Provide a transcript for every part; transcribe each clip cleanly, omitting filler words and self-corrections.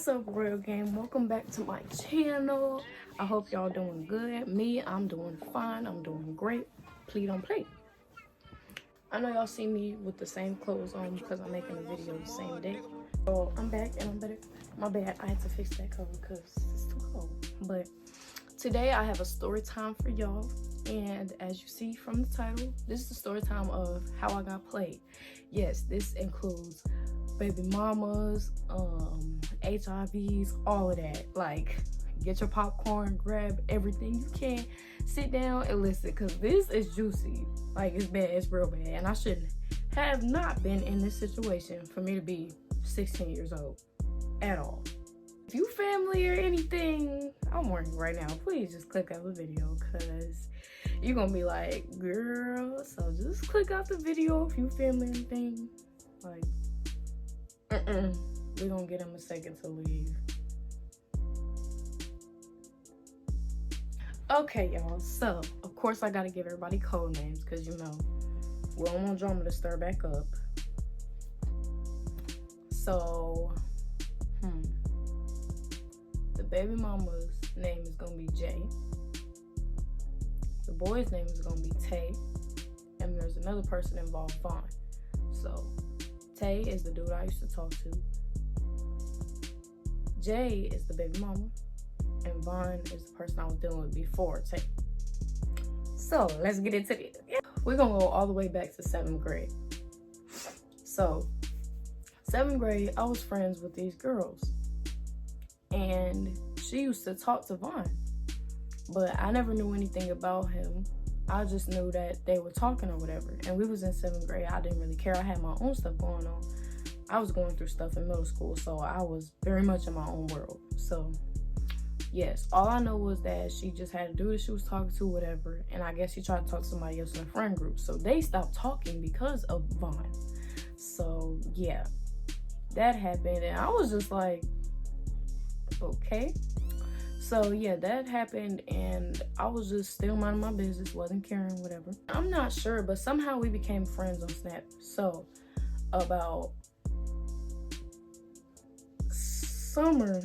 What's up, Royal Game? Welcome back to my channel. I hope y'all doing good. Me, I'm doing fine. I'm doing great. Please don't play. I know y'all see me with the same clothes on because I'm making a video the same day. So I'm back and I'm better. My bad, I had to fix that cover because it's too cold. But today I have a story time for y'all. And as you see from the title, this is the story time of how I got played. Yes, this includes baby mamas, HIVs, all of that. Like, get your popcorn, grab everything you can, sit down and listen, because this is juicy. Like, it's bad, it's real bad, and I shouldn't have not been in this situation for me to be 16 years old at all. If you family or anything, I'm warning you right now, please just click out the video, because you're gonna be like, girl, so just click out the video if you family or anything. Like, we're gonna get him a second to leave. Okay, y'all, so of course I gotta give everybody code names because you know we don't want drama to stir back up. So the baby mama's name is gonna be Jay, the boy's name is gonna be Tay, and there's another person involved, Vaughn. So Tay is the dude I used to talk to, Jay is the baby mama, and Vaughn is the person I was dealing with before Tay. So let's get into it. We're gonna go all the way back to 7th grade. So 7th grade, I was friends with these girls, and she used to talk to Vaughn, but I never knew anything about him. I just knew that they were talking or whatever, and we was in 7th grade. I didn't really care. I had my own stuff going on. I was going through stuff in middle school, so I was very much in my own world. So yes, all I know was that she just had a dude that she was talking to, whatever, and I guess she tried to talk to somebody else in the friend group, so they stopped talking because of Vaughn. So yeah, that happened, and I was just like, okay. So yeah, that happened, and I was just still minding my business, wasn't caring, whatever. I'm not sure, but somehow we became friends on Snap. So about summer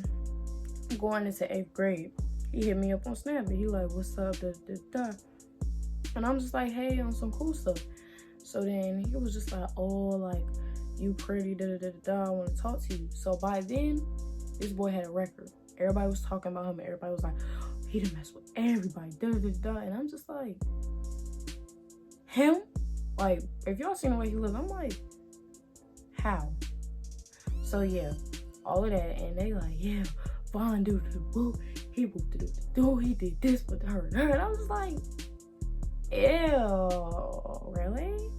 going into 8th grade, he hit me up on Snap, and he like, what's up, and I'm just like, hey, on some cool stuff. So then he was just like, oh, like, you pretty, I want to talk to you. So by then, this boy had a record. Everybody was talking about him, and everybody was like, oh, he done mess with everybody, and I'm just like, him? Like, if y'all seen the way he look, I'm like, how? So yeah, all of that, and they like, yeah, Vaughn do the boo, he whooped the do, he did this with her, and I was just like, ew, really?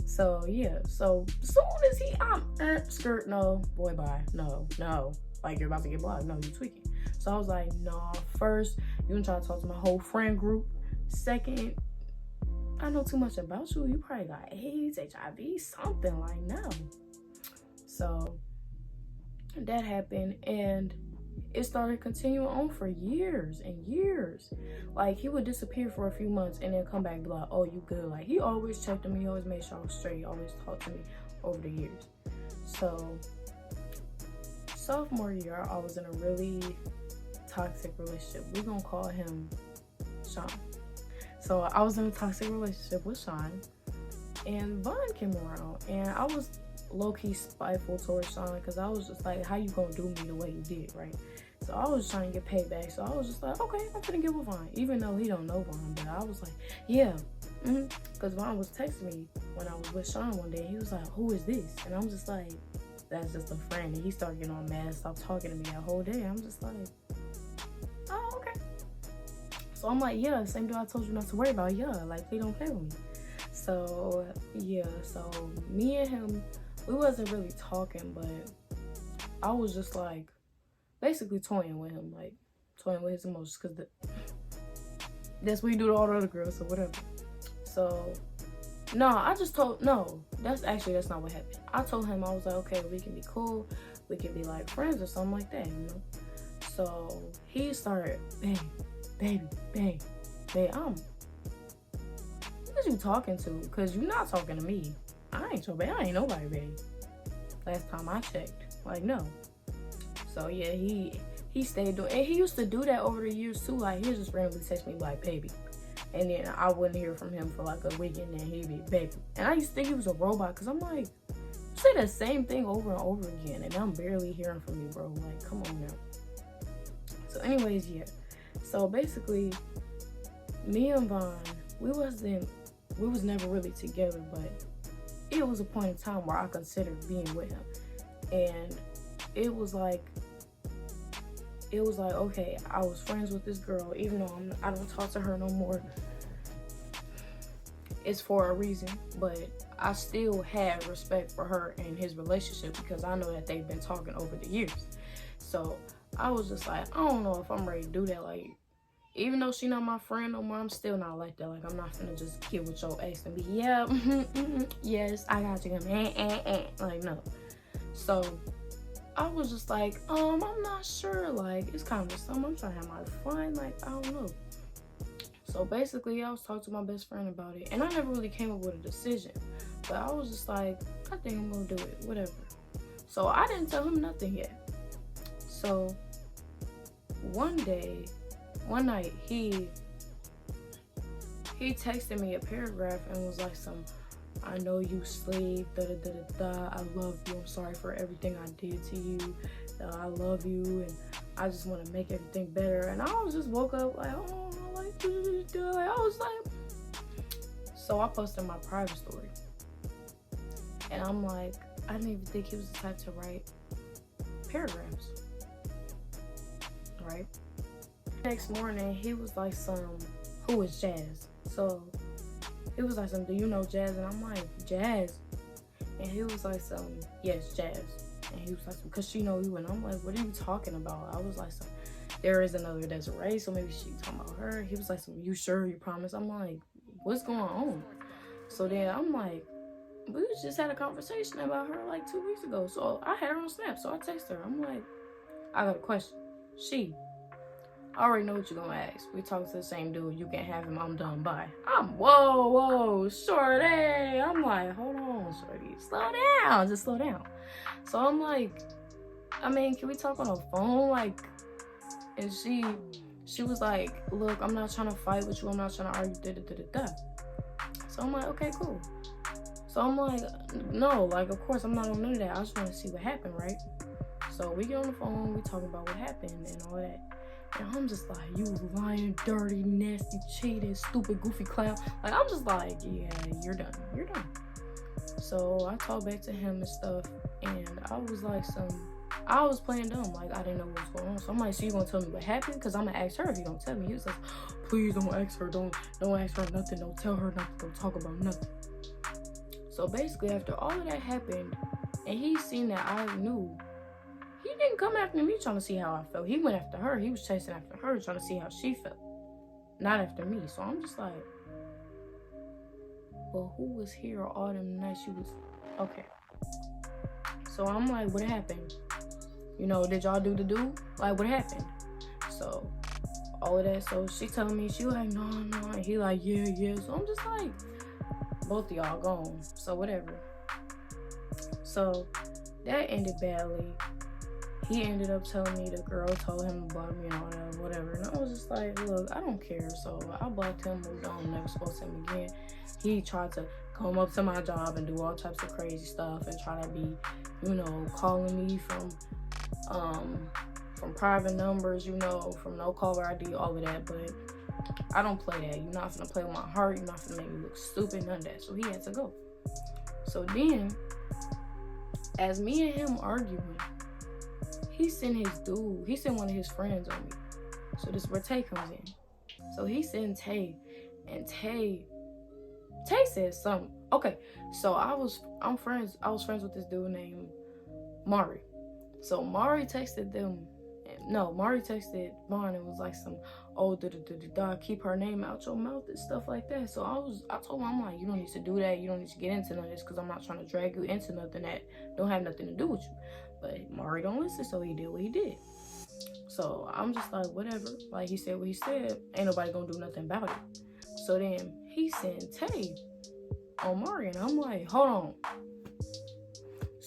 So yeah, so soon as I'm skirt, no, boy, bye, no, like, you're about to get blocked, no, you tweaking. So I was like, nah, first, you gonna try to talk to my whole friend group. Second, I know too much about you. You probably got AIDS, HIV, something, like, no. So that happened, and it started continuing on for years and years. Like, he would disappear for a few months and then come back and be like, oh, you good? Like, he always checked on me, he always made sure I was straight, always talked to me over the years. So sophomore year, I was in a really toxic relationship. We're gonna call him Sean. So I was in a toxic relationship with Sean, and Vaughn came around, and I was low-key spiteful towards Sean because I was just like, how you gonna do me the way you did, right? So I was trying to get paid back. So I was just like, okay, I'm gonna get with Vaughn, even though he don't know Vaun. But I was like, yeah, because Vaun was texting me when I was with Sean one day. He was like, who is this? And I'm just like, that's just a friend. And he started getting all mad and stopped talking to me that whole day. I'm just like, oh, okay. So I'm like, yeah, same dude I told you not to worry about. Yeah, like, they don't play with me. So yeah, so me and him, we wasn't really talking, but I was just like basically toying with him, like toying with his emotions, because that's what you do to all the other girls, so whatever. So no, I just told, no, that's not what happened. I told him, I was like, okay, we can be cool, we can be like friends or something like that, you know? So he started, baby, who is you talking to? Because you're not talking to me. I ain't your baby, I ain't nobody, baby. Last time I checked, like, no. So yeah, he stayed doing, and he used to do that over the years too. Like he'll just randomly text me like baby, and then I wouldn't hear from him for like a week, and then he'd be baby. And I used to think he was a robot, cause I'm like, you say the same thing over and over again, and I'm barely hearing from you, bro. Like, come on now. So anyways, yeah. So basically, me and Vaughn, we was never really together, but it was a point in time where I considered being with him. And it was like, okay, I was friends with this girl, even though I don't talk to her no more. It's for a reason, but I still had respect for her and his relationship because I know that they've been talking over the years. So I was just like, I don't know if I'm ready to do that. Like, even though she not my friend no more, I'm still not like that. Like, I'm not gonna just get with your ex and be, yeah, yes, I got you. Like, no. So I was just like, I'm not sure. Like, it's kind of something. I'm trying to have my fun. Like, I don't know. So basically, I was talking to my best friend about it, and I never really came up with a decision. But I was just like, I think I'm gonna do it, whatever. So I didn't tell him nothing yet. So one night, he texted me a paragraph and was like I know you slave, I love you, I'm sorry for everything I did to you, I love you, and I just want to make everything better. And I was just woke up like, oh, like, I was like, so I posted my private story, and I'm like, I didn't even think he was the type to write paragraphs, right? Next morning, he was like, who is Jazz? So he was like, do you know Jazz? And I'm like, Jazz? And he was like, yes, Jazz. And he was like, because she know you. And I'm like, what are you talking about? I was like, there is another Desiree, so maybe she talking about her. He was like, you sure, you promise? I'm like, what's going on? So then I'm like, we just had a conversation about her like 2 weeks ago. So I had her on Snap, so I texted her. I'm like, I got a question. I already know what you're gonna ask. We talked to the same dude. You can't have him. I'm done. Bye. Whoa, shorty. I'm like, hold on, shorty. Slow down. Just slow down. So I'm like, I mean, can we talk on the phone? Like, and she was like, look, I'm not trying to fight with you. I'm not trying to argue. So I'm like, okay, cool. So I'm like, no, like, of course, I'm not on none of that. I just want to see what happened, right? So we get on the phone. We talking about what happened and all that. And I'm just like, you lying, dirty, nasty, cheating, stupid, goofy clown. Like, I'm just like, yeah, you're done. So I talked back to him and stuff, and I was like, I was playing dumb. Like, I didn't know what was going on. So I'm like, so you gonna tell me what happened? Because I'm gonna ask her if you don't tell me. He was like, please don't ask her. Don't ask her nothing. Don't tell her nothing. Don't talk about nothing. So basically, after all of that happened, and he seen that I knew, he didn't come after me trying to see how I felt. He went after her. He was chasing after her, trying to see how she felt. Not after me. So I'm just like, well, who was here all them nights you was... Okay. So I'm like, what happened? You know, did y'all do the do? Like, what happened? So, all of that. So she telling me, she like, no. And he like, yeah. So I'm just like, both of y'all gone. So whatever. So that ended badly. He ended up telling me the girl told him to block me and all that, whatever. And I was just like, look, I don't care. So I blocked him, moved on, never spoke to him again. He tried to come up to my job and do all types of crazy stuff and try to be, you know, calling me from private numbers, you know, from no caller ID, all of that. But I don't play that. You're not gonna play with my heart. You're not gonna make me look stupid, none of that. So he had to go. So then, as me and him arguing, he sent one of his friends on me. So this is where Tay comes in. So he sent Tay, and Tay said something. Okay, so I was friends with this dude named Mari. So Mari texted Vaughn and was like keep her name out your mouth and stuff like that. So I told him, I'm like, you don't need to do that. You don't need to get into none of this, because I'm not trying to drag you into nothing that don't have nothing to do with you. But Mari don't listen, so he did what he did. So I'm just like, whatever. Like, he said what he said. Ain't nobody gonna do nothing about it. So then he sent Tay on Mari, and I'm like, hold on.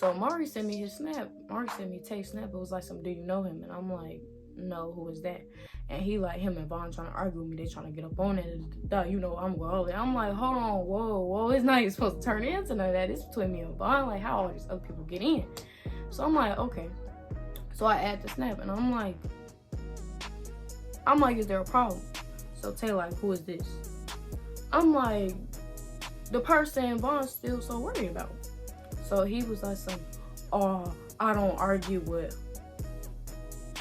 So Mari sent me his snap. Mari sent me Tay's snap. It was like some, do you know him? And I'm like, no, who is that? And he like, him and Vaughn trying to argue with me. They trying to get up on it. You know, I'm going. I'm like, hold on, whoa. It's not even supposed to turn into none of that. It's between me and Vaughn. Like, how all these other people get in? So I'm like, okay. So I add the snap, and I'm like, is there a problem? So Tay like, who is this? I'm like, the person Vaughn's still so worried about. So he was like, I don't argue with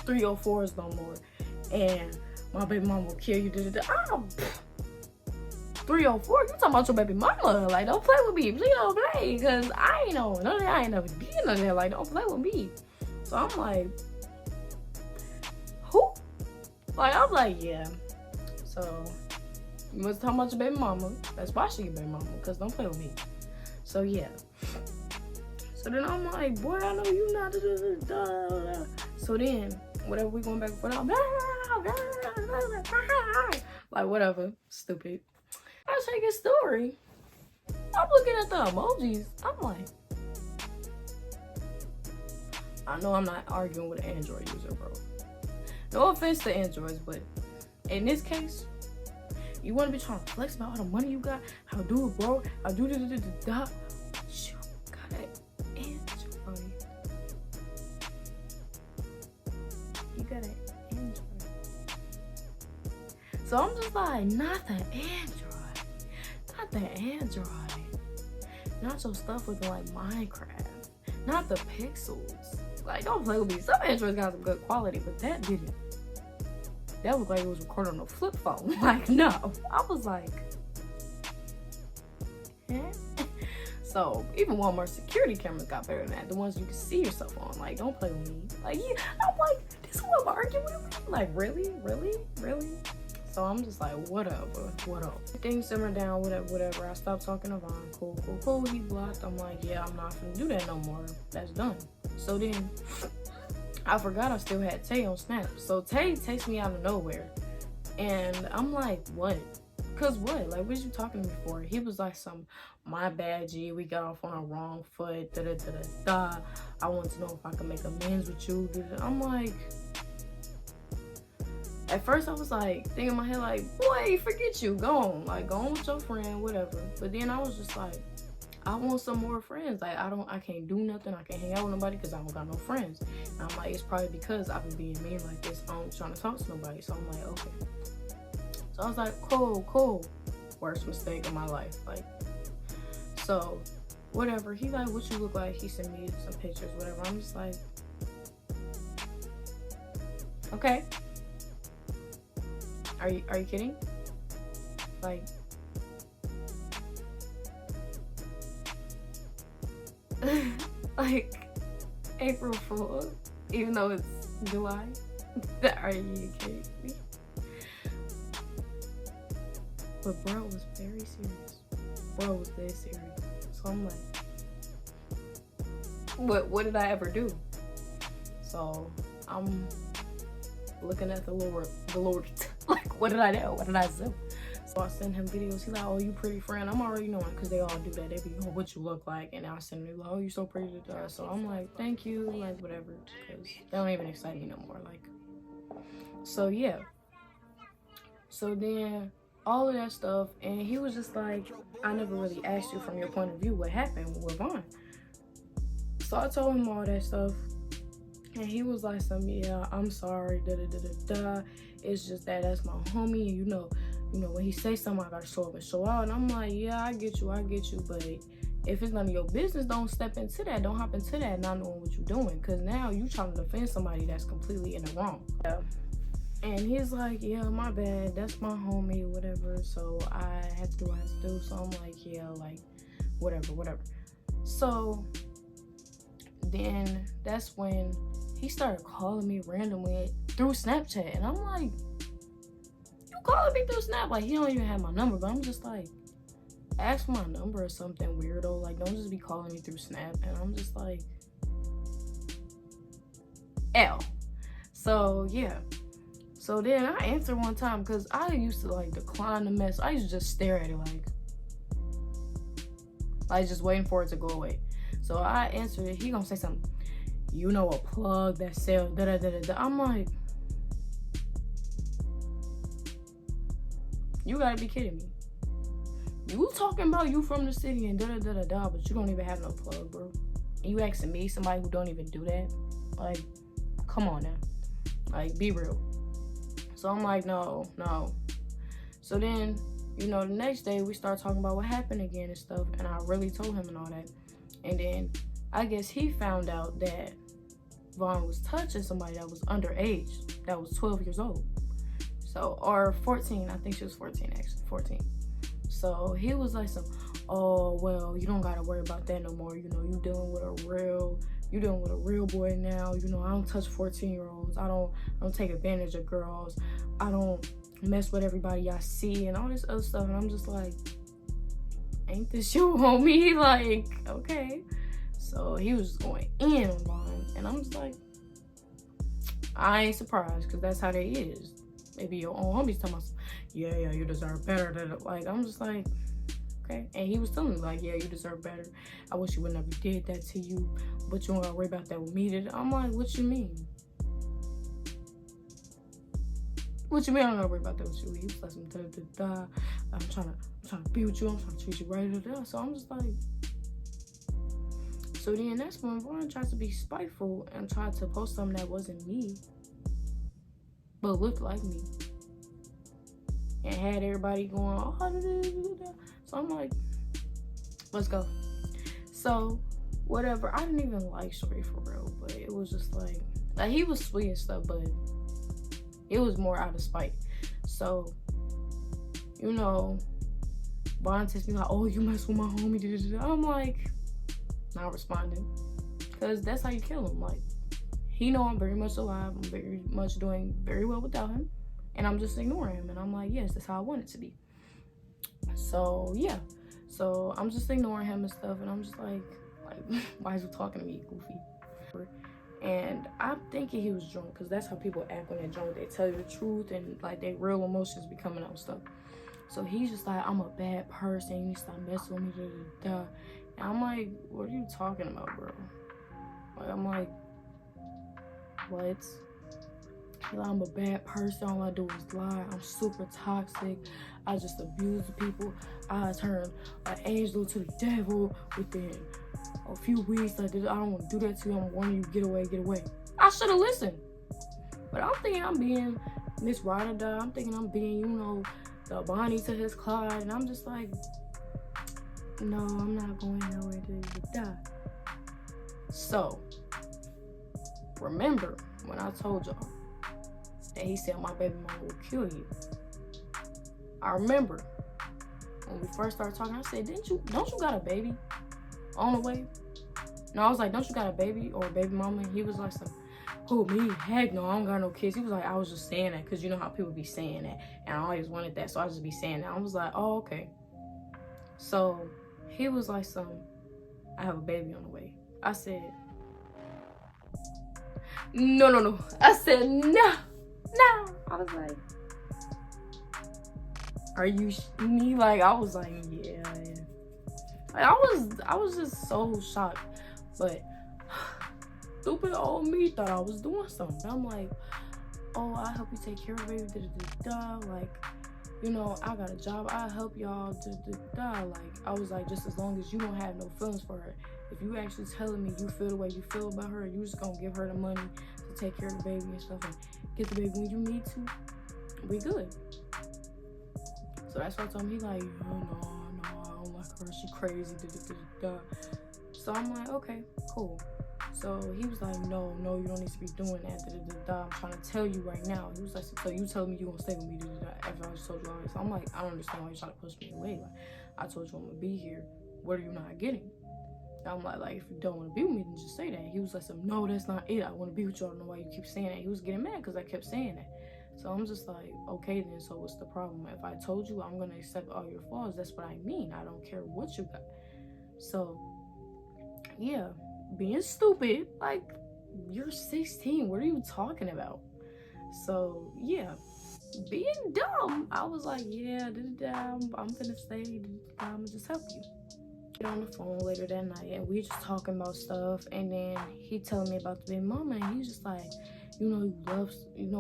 304s no more, and my baby mama will kill you. 304? You talking about your baby mama? Like, don't play with me. Please don't play, because I ain't know none of that. I ain't never did none of that. Like, don't play with me. So I'm like, who? Like, I'm like, yeah. So you was talking about your baby mama. That's why she your baby mama, because don't play with me. So yeah. So then I'm like, boy, I know you not. So then, whatever, we going back and forth. Like, whatever. Stupid. I check his story. I'm looking at the emojis. I'm like, I know I'm not arguing with an Android user, bro. No offense to Androids, but in this case, you want to be trying to flex about all the money you got, how do it, bro? How do da. You got an Android. You got an Android. So I'm just like, not the Android. Not the Android. Not your stuff looking like Minecraft. Not the pixels. Like, don't play with me. Some Androids got some good quality, but that didn't. That looked like it was recorded on a flip phone. Like, no. I was like, eh? So, even Walmart security cameras got better than that. The ones you can see yourself on. Like, don't play with me. Like, yeah, I'm like, this is what I'm arguing with? Like, really? So I'm just like, whatever. Things simmer down, whatever. I stopped talking to Vaughn. Cool. He blocked. I'm like, yeah, I'm not gonna do that no more. That's done. So then, I forgot I still had Tay on Snap. So Tay takes me out of nowhere. And I'm like, what? Cause what? Like, what you talking to me for? He was like, my bad, G. We got off on a wrong foot. I want to know if I can make amends with you. I'm like, at first I was like, thinking in my head like, boy, forget you. Go on. Like, go on with your friend, whatever. But then I was just like, I want some more friends. Like, I can't do nothing. I can't hang out with nobody because I don't got no friends. And I'm like, it's probably because I've been being mean like this. I'm trying to talk to nobody. So I'm like, okay. So I was like, cool. Worst mistake of my life. Like, so whatever. He like, what you look like? He sent me some pictures, whatever. I'm just like, okay. Are you kidding? Like, like April Fool, even though it's July. Are you kidding me? But bro was very serious. Bro was dead serious. So I'm like, what did I ever do? So I'm looking at the Lord. Like, what did I do? What did I do? So I send him videos. He like, oh, you pretty friend. I'm already knowing because they all do that. They be, oh, what you look like. And I send him like, oh, you so pretty. So I'm like, thank you. Like, whatever. Because they don't even excite me no more. Like, so yeah. So then all of that stuff. And he was just like, I never really asked you from your point of view what happened with Vaughn. So I told him all that stuff. And he was like, yeah, I'm sorry. It's just that's my homie. And you know, when he say something, I gotta show up and show out. And I'm like, yeah, I get you. But if it's none of your business, don't step into that. Don't hop into that not knowing what you're doing. Because now you trying to defend somebody that's completely in the wrong. Yeah. And he's like, yeah, my bad. That's my homie, whatever. So I have to do what I have to do. So I'm like, yeah, like, whatever. So then that's when he started calling me randomly through Snapchat. And I'm like, you calling me through Snap? Like, he don't even have my number. But I'm just like, ask for my number or something weirdo. Like, don't just be calling me through Snap. And I'm just like, L. So, yeah. So then I answered one time because I used to, like, decline the mess. I used to just stare at it, like just waiting for it to go away. So I answered it. He gonna say something. You know a plug that sells da da da da da. I'm like, you gotta be kidding me. You talking about you from the city and da da da da da, but you don't even have no plug, bro. And you asking me, somebody who don't even do that? Like, come on now. Like, be real. So I'm like, no. So then, you know, the next day we start talking about what happened again and stuff, and I really told him and all that. And then I guess he found out that Vaughn was touching somebody that was underage, that was 12 years old. So, or 14, I think she was 14 actually, 14. So he was like oh, well, you don't gotta worry about that no more. You know, you dealing with a real boy now. You know, I don't touch 14-year-olds. I don't take advantage of girls. I don't mess with everybody I see and all this other stuff. And I'm just like, ain't this your homie? Like, okay. So he was just going in on Vaughn. And I'm just like, I ain't surprised, because that's how they is. Maybe your own homies talking about, yeah, you deserve better. Like, I'm just like, okay. And he was telling me, like, yeah, you deserve better. I wish you would never did that to you, but you don't gotta worry about that with me. I'm like, what you mean? What you mean I don't gotta worry about that with you? He was like, I'm trying to be with you. I'm trying to treat you right. So I'm just like, so then that's when Vaughn tried to be spiteful and tried to post something that wasn't me, but looked like me. And had everybody going, oh, da. So I'm like, let's go. So, whatever. I didn't even like Shorty for real, but it was just like he was sweet and stuff, but it was more out of spite. So, you know, Vaughn texts me like, oh, you mess with my homie, da. I'm like, not responding, because that's how you kill him. Like, he know I'm very much alive. I'm very much doing very well without him, and I'm just ignoring him. And I'm like, yes, that's how I want it to be. So yeah, so I'm just ignoring him and stuff, and I'm just like, why is he talking to me, goofy? And I'm thinking he was drunk, because that's how people act when they're drunk. They tell you the truth, and like their real emotions be coming out and stuff. So he's just like, I'm a bad person, you need to stop messing with me, da. And I'm like, what are you talking about, bro? Like, I'm like, what? I'm a bad person, all I do is lie, I'm super toxic, I just abuse people, I turn an angel to the devil within a few weeks. Like, I don't want to do that to you, I'm warning you, get away. I should have listened. But I'm thinking I'm being Miss Rada, I'm thinking I'm being, you know, the Bonnie to his Clyde, and I'm just like, no, I'm not going nowhere to die. So, remember when I told y'all that he said my baby mama will kill you? I remember when we first started talking, I said, don't you got a baby on the way? No, I was like, don't you got a baby or a baby mama? And he was like, who, me? Heck no, I don't got no kids. He was like, I was just saying that because you know how people be saying that, and I always wanted that, so I just be saying that. I was like, oh, okay. So he was like, I have a baby on the way. I said, no. I said, no. I was like, are you me? Like, I was like, yeah. Like, I was just so shocked. But stupid old me thought I was doing something. I'm like, oh, I help you take care of baby, like, you know, I got a job, I help y'all, like, I was like, just as long as you don't have no feelings for her. If you actually telling me you feel the way you feel about her, you just gonna give her the money to take care of the baby and stuff, and get the baby when you need to, we good. So that's why I told him. He like, no, I don't like her, she crazy, So I'm like, okay, cool. So he was like, no, you don't need to be doing that, I'm trying to tell you right now. He was like, so you telling me you gonna stay with me, after I just told you all this? So I'm like, I don't understand why you're trying to push me away. Like, I told you I'm gonna be here. What are you not getting? I'm like, if you don't want to be with me, then just say that. He was like, no, that's not it. I want to be with you. I don't know why you keep saying that. He was getting mad because I kept saying that. So I'm just like, okay then, so what's the problem? If I told you I'm gonna accept all your flaws, that's what I mean. I don't care what you got. So yeah, being stupid, like, you're 16, what are you talking about? So yeah, being dumb, I was like, yeah, I'm finna stay, I'm gonna just help you. Get on the phone later that night, and we just talking about stuff. And then he telling me about the Babymomma, and he's just like, you know,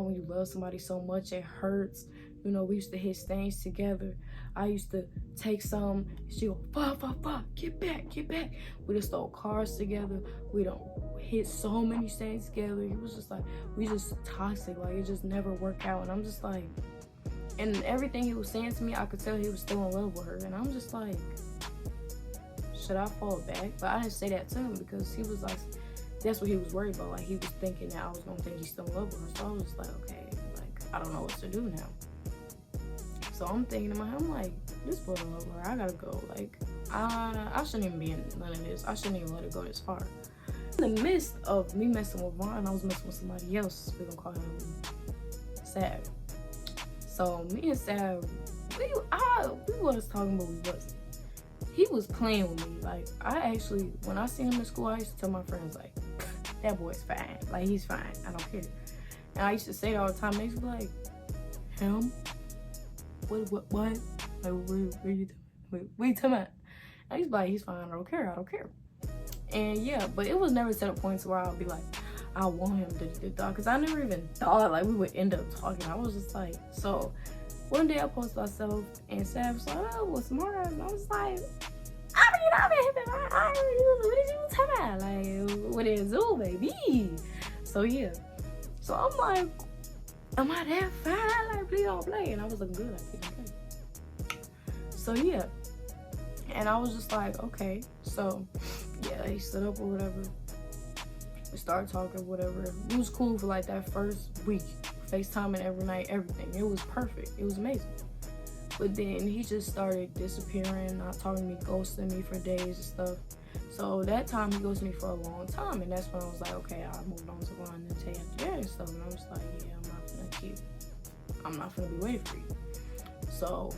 when you love somebody so much, it hurts. You know, we used to hit stains together. I used to take some. She go, fuck, get back. We just stole cars together. We don't hit so many stains together. He was just like, we just toxic. Like, it just never worked out. And I'm just like, and everything he was saying to me, I could tell he was still in love with her. And I'm just like, should I fall back? But I didn't say that to him because he was like, that's what he was worried about. Like, he was thinking that I was gonna think he's still in love with her. So I was just like, okay, like, I don't know what to do now. So I'm thinking in my head, I'm like, this boy in love with her. I gotta go. Like, I shouldn't even be in none of this. I shouldn't even let it go this far. In the midst of me messing with Vaughn, I was messing with somebody else. We're gonna call him Sav. So me and Sav, we was talking, but we wasn't. He was playing with me. Like, I actually, when I see him in school, I used to tell my friends, like, that boy's fine. Like, he's fine. I don't care. And I used to say it all the time. They used to be like, him? What? Like, what you talking about? I used to be like, he's fine. I don't care. And yeah, but it was never to the point where I'll be like, I want him to because I never even thought, like, we would end up talking. I was just like, so one day I posted myself and Sav was like, oh, what's more? And I was like, what did you talking about? Like, what is it, baby? So yeah. So I'm like, am I that fine? Like, please don't play. And I was looking good, like, please don't play. So yeah. And I was just like, okay. So yeah, he stood up or whatever. We started talking, whatever. It was cool for like that first week. FaceTiming every night, everything. It was perfect. It was amazing. But then he just started disappearing, not talking to me, ghosting me for days and stuff. So that time he ghosted me for a long time. And that's when I was like, okay, I moved on to one and take after that and stuff. And I was like, yeah, I'm not gonna be waiting for you. So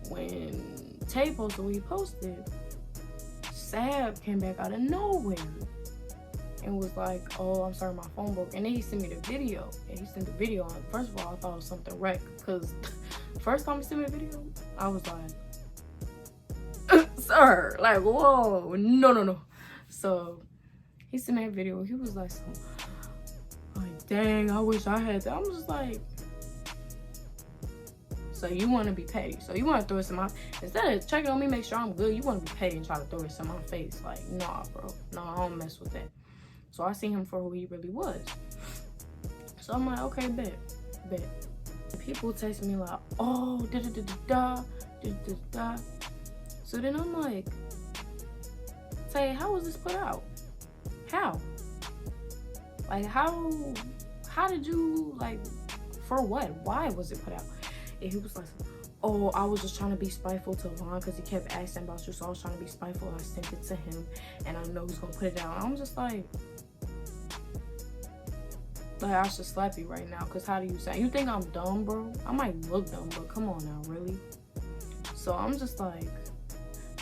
when Tay posted what he posted, Sav came back out of nowhere and was like, oh, I'm sorry, my phone broke. And then he sent me the video. And he sent the video on. First of all, I thought it was something wrecked. Because first time he sent me the video, I was like, sir, like, whoa, no. So he sent me a video. He was like, dang, I wish I had that. I'm just like, so you want to be petty. So you want to throw this in my, instead of checking on me, make sure I'm good, you want to be petty and try to throw this in my face. Like, nah, bro. No, I don't mess with that. So I seen him for who he really was. So I'm like, okay, bet. People text me like, oh, da. So then I'm like, say, how was this put out? How? Like, how did you, like, for what? Why was it put out? And he was like, oh, I was just trying to be spiteful to Vaughn because he kept asking about you, so I was trying to be spiteful. I sent it to him, and I know he's gonna put it down. I'm just like I should slap you right now, because how do you say? You think I'm dumb, bro? I might look dumb, but come on now, really? So I'm just like,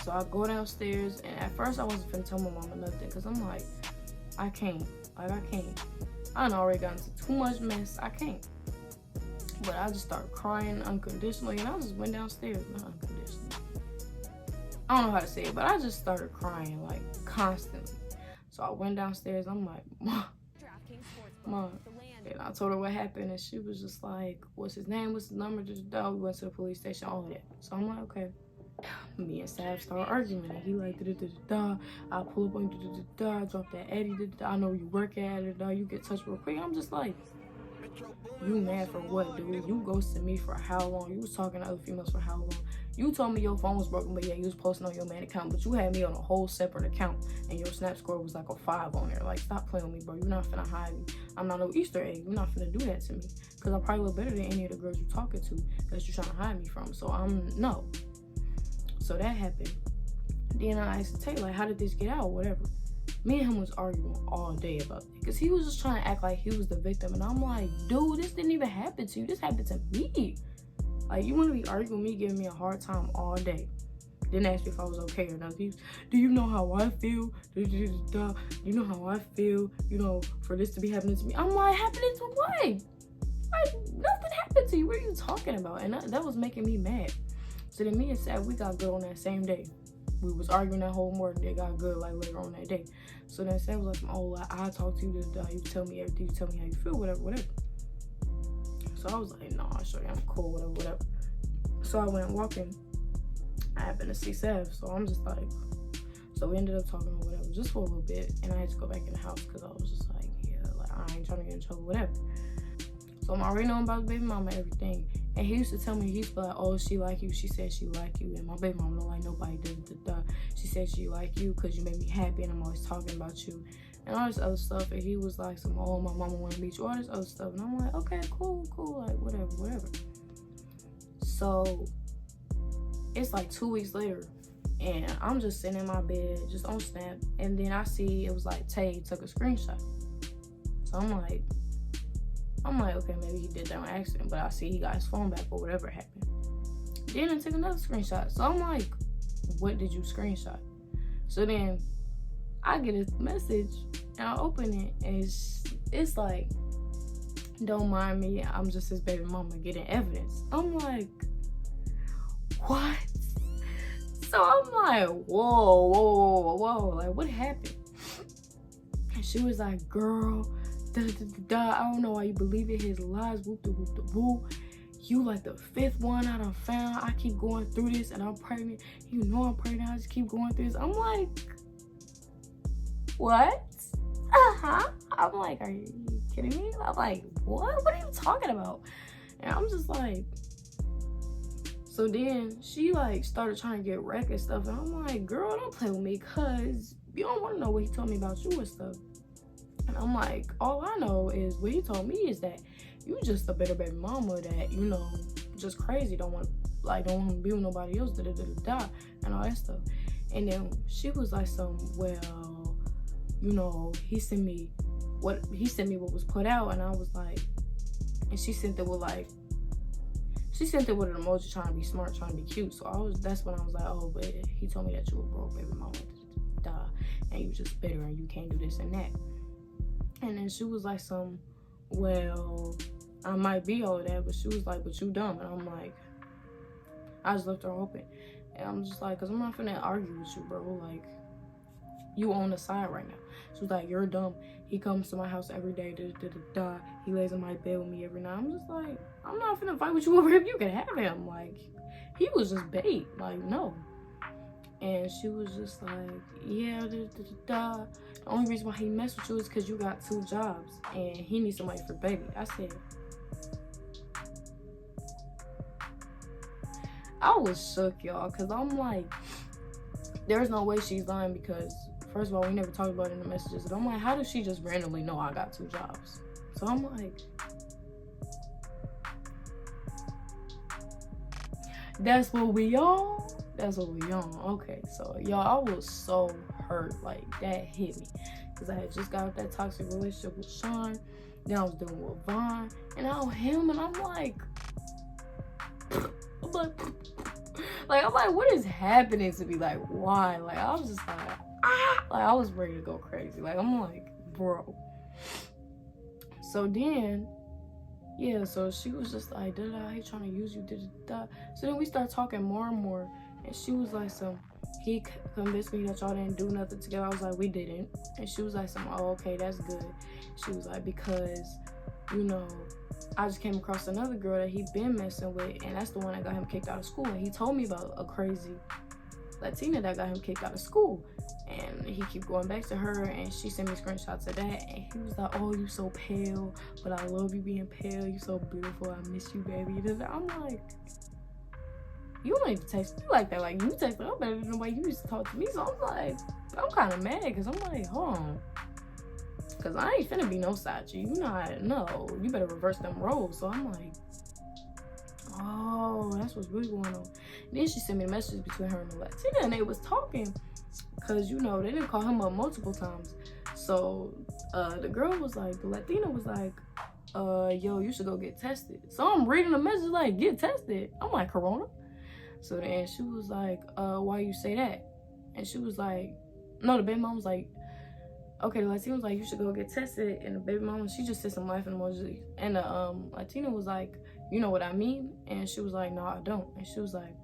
so I go downstairs, and at first I wasn't finna tell my mama nothing, because I'm like, I can't. Like, I can't. I done already got into too much mess. I can't. But I just started crying unconditionally, and I just went downstairs. Not unconditionally. I don't know how to say it, but I just started crying, like, constantly. So I went downstairs. I'm like, Mom. And I told her what happened, and she was just like, what's his name? What's his number? We went to the police station, all of that. So I'm like, okay. Me and Sav started arguing, and he like, I pull up on you, I drop that Eddie, I know you work at it, you get touched real quick. I'm just like, you mad for what, dude? You ghosted me for how long? You was talking to other females for how long? You told me your phone was broken, but yeah, you was posting on your main account, but you had me on a whole separate account, and your snap score was like a 5 on there. Like, stop playing with me, bro. You're not finna hide me. I'm not no Easter egg. You're not finna do that to me, because I probably look better than any of the girls you're talking to that you're trying to hide me from. So no. So that happened. Then I asked Tay, like, how did this get out? Whatever. Me and him was arguing all day about it, because he was just trying to act like he was the victim, and I'm like, dude, this didn't even happen to you. This happened to me. Like, you want to be arguing with me, giving me a hard time all day. Didn't ask me if I was okay or not. Do you know how I feel? You know how I feel, for this to be happening to me? I'm like, happening to what? Like, nothing happened to you. What are you talking about? And that was making me mad. So then me and Sav, we got good on that same day. we was arguing that whole morning. They got good like later on that day. So then Sam was like, oh, I talk to you, you tell me everything, you tell me how you feel, whatever. So I was like, nah, sure, I'm cool, whatever. So I went walking. I happened to see Sev, so I'm just like, so we ended up talking or whatever, just for a little bit, and I had to go back in the house because I was just like, yeah, like I ain't trying to get in trouble, whatever. So I'm already knowing about the baby mama and everything. And he used to tell me, he's like, oh, she like you, she said she like you, and my baby mama don't like nobody, she said she like you because you make me happy and I'm always talking about you, and all this other stuff. And he was like, oh, my mama want to meet you, all this other stuff. And I'm like, okay, cool, like whatever. So it's like 2 weeks later, and I'm just sitting in my bed, just on Snap, and then I see it was like Tay took a screenshot. So I'm like, okay, maybe he did that on accident, but I see he got his phone back or whatever happened. Then I took another screenshot. So I'm like, what did you screenshot? So then I get a message and I open it, and it's like, don't mind me, I'm just his baby mama getting evidence. I'm like, what? So I'm like, whoa, like what happened? And she was like, girl, I don't know why you believe in his lies, woo. You like the 5th one I done found. I keep going through this and I'm pregnant. You know I'm pregnant, I just keep going through this. I'm like, what? I'm like, are you kidding me? I'm like, what are you talking about? And I'm just like, so then she like started trying to get wrecked and stuff, and I'm like, girl, don't play with me, cause you don't want to know what he told me about you and stuff. And I'm like, all I know is what he told me is that you just a better baby mama that, you know, just crazy, don't want to be with nobody else, and all that stuff. And then she was like, well, you know, he sent me what was put out, and I was like, and she sent it with an emoji trying to be smart, trying to be cute. So that's when I was like, oh, but he told me that you were broke baby mama, and you just bitter and you can't do this and that. And then she was like, well, I might be all of that, but she was like, but you dumb. And I'm like, I just left her open. And I'm just like, cause I'm not finna argue with you, bro. Like, you on the side right now. She was like, you're dumb. He comes to my house every day, he lays in my bed with me every night. I'm just like, I'm not finna fight with you over him. You can have him. Like, he was just bait. Like, no. And she was just like, yeah, The only reason why he messed with you is because you got 2 jobs and he needs somebody for baby. I said, I was shook, y'all, because I'm like, there's no way she's lying, because first of all, we never talked about it in the messages. But I'm like, how does she just randomly know I got 2 jobs? So I'm like, that's what we on? Okay, so y'all, I was so hurt. Like, that hit me. Because I had just got out that toxic relationship with Sean. Then I was dealing with Vaughn. And now him, and I'm like, what is happening to me? Like, why? Like, I was just like, like, I was ready to go crazy. Like, I'm like, bro. So then, yeah, so she was just like, he trying to use you, So then we start talking more and more, and she was like, he convinced me that y'all didn't do nothing together. I was like, we didn't. And she was like, oh, okay, that's good. She was like, because, you know, I just came across another girl that he'd been messing with, and that's the one that got him kicked out of school. And he told me about a crazy Latina that got him kicked out of school, and he keep going back to her, and she sent me screenshots of that, and he was like, oh, you so pale, but I love you being pale, you so beautiful, I miss you, baby. I'm like, you don't even text me like that. Like, you text me, I'm better than the way you used to talk to me. So I'm like, I'm kind of mad, because I'm like, hold on, because I ain't finna be no side chick. No, you better reverse them roles. So I'm like, oh, that's what's really going on. And then she sent me a message between her and the Latina, and they was talking, because, you know, they didn't call him up multiple times. So the girl was like, the Latina was like, yo, you should go get tested. So I'm reading the message like, get tested. I'm like, corona? So then she was like, why you say that? And she was like, no, the baby mom was like, okay, the Latina was like, you should go get tested. And the baby mama, she just said some laughing emojis. And the Latina was like, you know what I mean? And she was like, no, I don't. And she was like,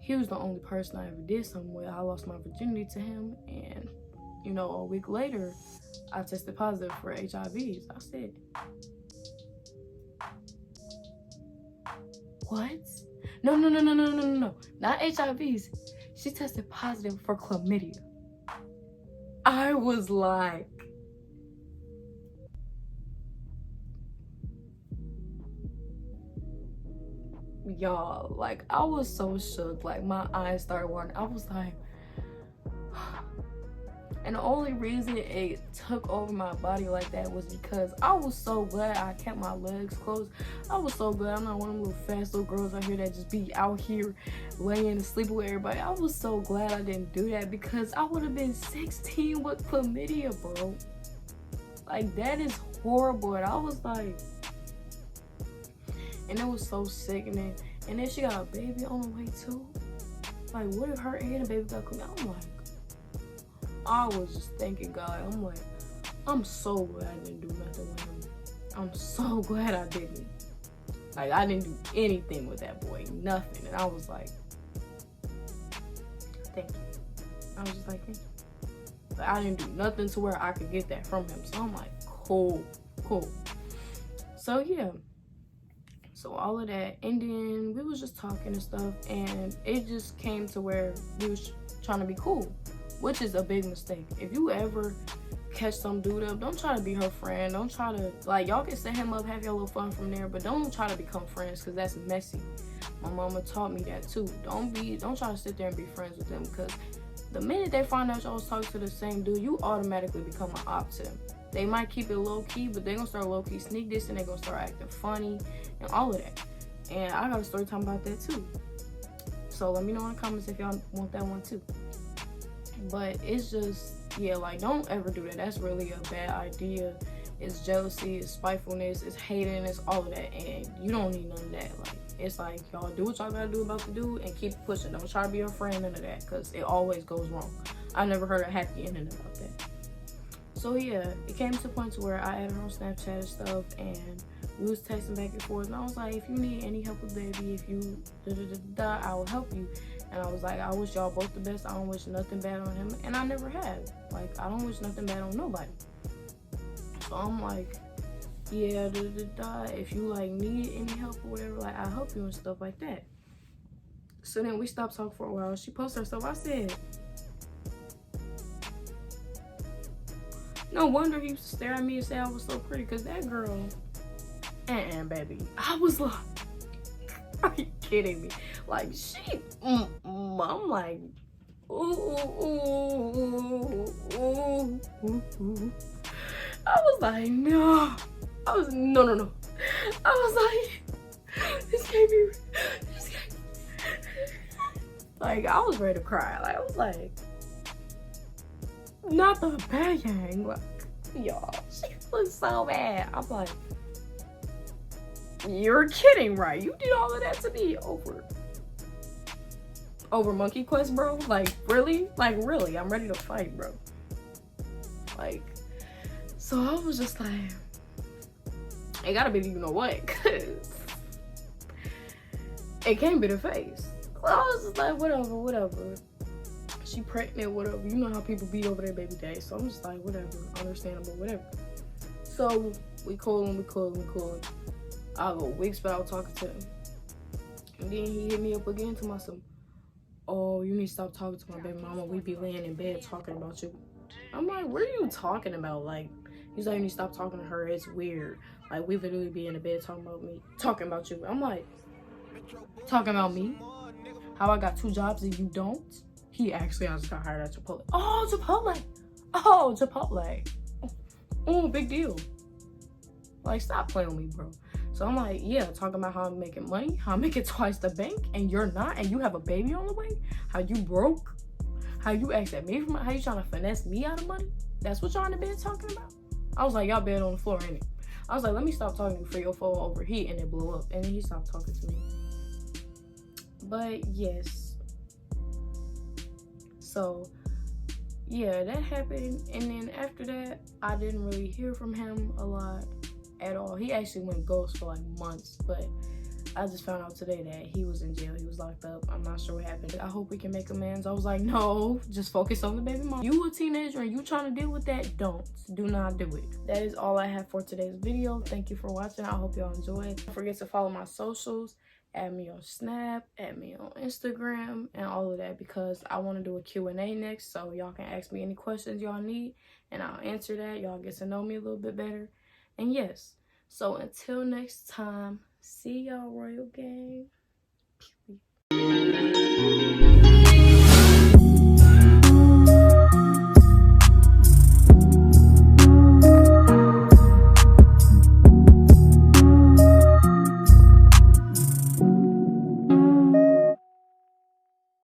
he was the only person I ever did something with. I lost my virginity to him, and you know, a week later, I tested positive for HIVs. I said, what? No, not HIVs. She tested positive for chlamydia. I was like, y'all, like, I was so shook. Like, my eyes started watering. I was like, and the only reason it took over my body like that was because I was so glad I kept my legs closed. I was so glad I'm not one of them little fast little girls out here that just be out here laying and sleeping with everybody. I was so glad I didn't do that, because I would have been 16 with chlamydia, bro. Like, that is horrible. And I was like, and it was so sickening. And then she got a baby on the way too. Like, what if her and the baby got chlamydia? I'm like, I was just thinking, God, I'm like, I'm so glad I didn't do nothing with him. I'm so glad I didn't. Like, I didn't do anything with that boy, nothing. And I was like, thank you. I was just like, thank you. But I didn't do nothing to where I could get that from him. So I'm like, cool. So yeah. So all of that, and then we was just talking and stuff, and it just came to where we was trying to be cool, which is a big mistake. If you ever catch some dude up, don't try to be her friend. Don't try to, like, y'all can set him up, have your little fun from there, but don't try to become friends, because that's messy. My mama taught me that too. Don't try to sit there and be friends with them, because the minute they find out y'all was talking to the same dude, you automatically become an op to them. They might keep it low key, but they're gonna start low key sneak this, and they're gonna start acting funny and all of that. And I got a story time about that too. So let me know in the comments if y'all want that one too. But it's just, yeah, like, don't ever do that. That's really a bad idea. It's jealousy, it's spitefulness, it's hating, it's all of that, and you don't need none of that. Like, it's like, y'all do what y'all gotta do about the dude and keep pushing. Don't try to be a friend, none of that, because it always goes wrong. I never heard a happy ending about that. So yeah, it came to the point to where I added her on Snapchat and stuff, and we was texting back and forth, and I was like, if you need any help with baby, if you I will help you. And I was like, I wish y'all both the best. I don't wish nothing bad on him, and I never have. Like, I don't wish nothing bad on nobody. So I'm like, yeah, if you like need any help or whatever, like, I'll help you and stuff like that. So then we stopped talking for a while. She posted her stuff. I said, no wonder he used to stare at me and say I was so pretty, because that girl, baby, I was like, are you kidding me? Like, she, I'm like, ooh. I was like, no. No. I was like, this can't be. Like, I was ready to cry. Like, I was like, not the bang. Like, y'all, she was so bad. I'm like, you're kidding, right? You did all of that to me over Monkey Quest, bro? Like, really? Like, really? I'm ready to fight, bro. Like, so I was just like, it gotta be, you know what? Cause it can't be the face. So I was just like, whatever. She pregnant, whatever. You know how people beat over their baby daddy. So I'm just like, whatever, understandable, whatever. So we cool. I'll go weeks without talking to him. And then he hit me up again to myself. Oh, you need to stop talking to my baby mama. We be laying in bed talking about you. I'm like, what are you talking about? Like, he's like, you need to stop talking to her. It's weird. Like, we literally be in the bed talking about you. I'm like, talking about me? How I got 2 jobs and you don't? I just got hired at Chipotle. Oh, Chipotle. Oh, big deal. Like, stop playing with me, bro. So I'm like, yeah, talking about how I'm making money, how I'm making twice the bank, and you're not, and you have a baby on the way, how you broke, how you asked at me for money, how you trying to finesse me out of money? That's what y'all in the bed talking about? I was like, y'all bed on the floor, ain't it? I was like, let me stop talking to you before your phone overheat and it blew up. And then he stopped talking to me. But yes. So yeah, that happened. And then after that, I didn't really hear from him a lot at all. He actually went ghost for like months, but I just found out today that he was in jail. He was locked up. I'm not sure what happened. I hope we can make amends. I was like, no, just focus on the baby mom. You a teenager and you trying to deal with that? Do not do it. That is all I have for today's video. Thank you for watching. I hope y'all enjoyed. Don't forget to follow my socials. Add me on Snap, add me on Instagram, and all of that, because I want to do a Q&A next, so y'all can ask me any questions y'all need, and I'll answer that. Y'all get to know me a little bit better. And yes, so until next time, see y'all, Royal Gang.